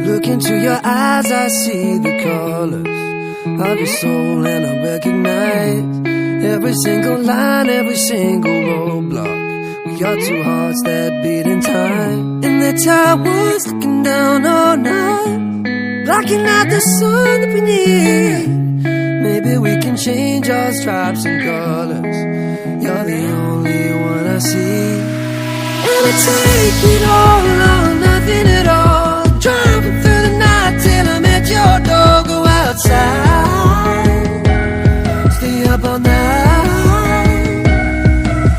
Look into your eyes, I see the colors of your soul, and I recognize every single line, every single roadblock. We are two hearts that beat in time, and the towers looking down all night, blocking out the sun that we need. Maybe we can change our stripes and colors. You're the only one I see. And I take it all or nothing at all, driving through the night till I'm at your door. Go outside, stay up all night.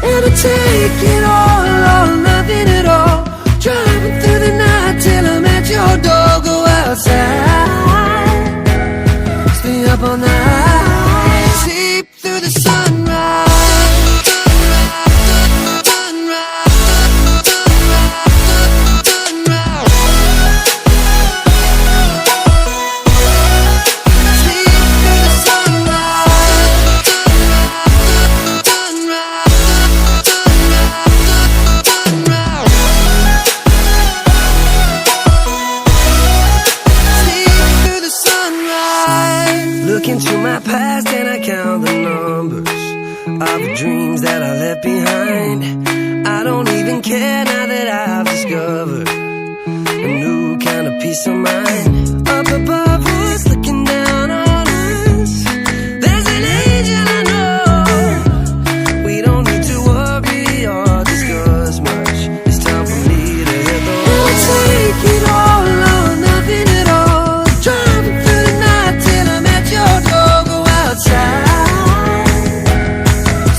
And I take it all or nothing at all, driving through the night till I'm at your door. Go outside, stay up all night, sleep through the sunrise. Look into my past and I count the numbers of the dreams that I left behind. I don't even care now that I've discovered a new kind of peace of mind. Up above us, looking down on us, there's an angel I know. We don't need to worry or discuss much. It's time for me to hit the road. I'll take it all or nothing at all, driving through the night till I'm at your door. Go outside,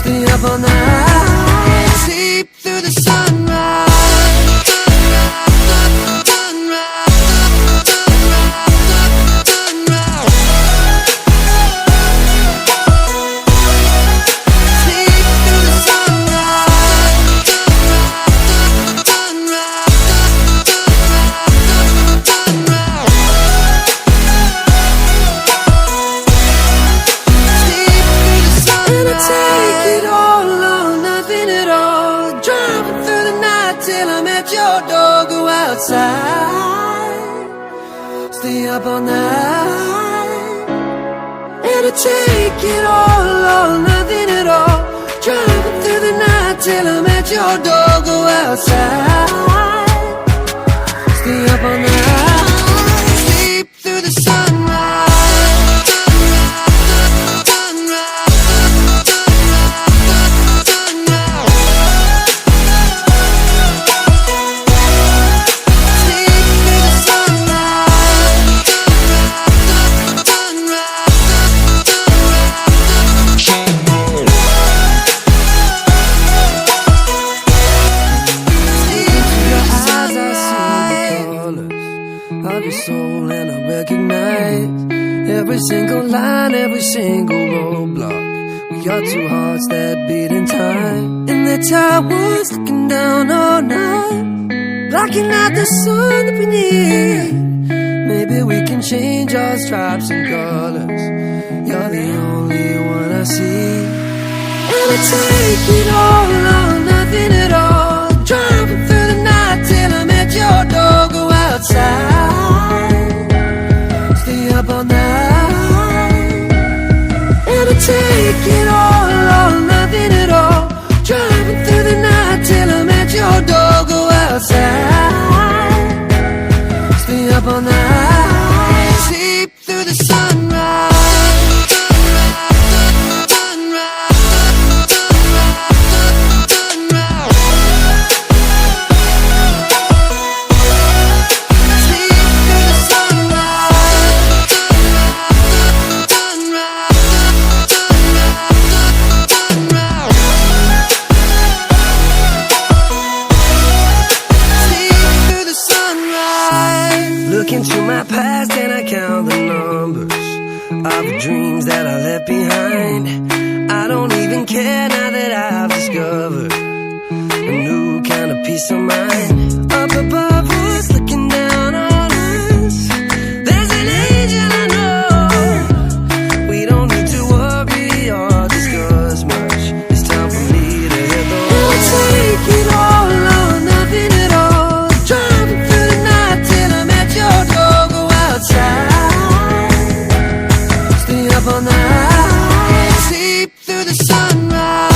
stay up all night, sleep through the sunrise. Take it all or nothing at all, driving through the night till I'm at your door. Go outside, stay up all night. And I take it all or nothing at all, driving through the night till I'm at your door. Go outside, stay up all night, sleep through the sunrise. Of your soul, and I recognize every single line, every single roadblock. We are two hearts that beat in time, and the towers looking down all night, blocking out the sun that we need. Maybe we can change our stripes and colors. You're the only one I see. And I take it all or nothing at all, driving through the night till I'm at your door. Go outside, stay up all night. And I take it all or nothing at all, driving through the night till I'm at your door. Go outside, stay up all night, sleep through the sunrise. Look into my past and I count the numbers of the dreams that I left behind. I don't even care now that I've discovered a new kind of peace of mind. Up above us, looking down on us, there's an angel I know. We don't need to worry or discuss much. It's time for me to hit the road. I'll take it all or nothing at all, driving through the night till I'm at your door. sunrise.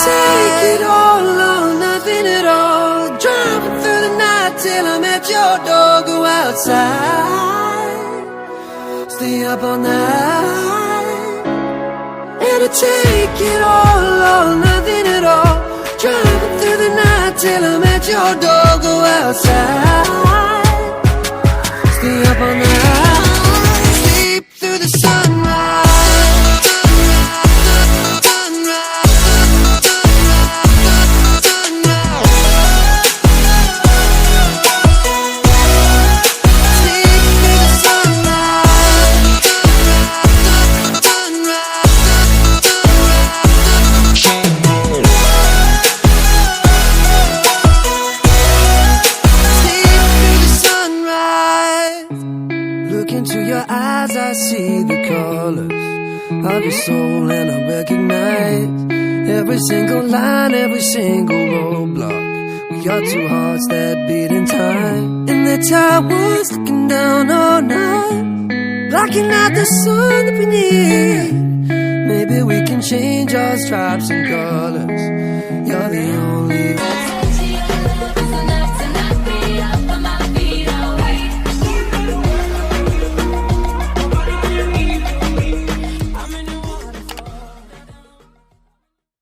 Take it all or nothing at all. Driving through the night till I'm at your door. Go outside, stay up all night. And I take it all or nothing at all. Driving through the night till I'm at your door. Go outside, stay up all night. Sleep through the sunrise. Look into your eyes, I see the colors of your soul, and I recognize every single line, every single roadblock. We are two hearts that beat in time, and the towers looking down all night, blocking out the sun that we need. Maybe we can change our stripes and colors. You're the only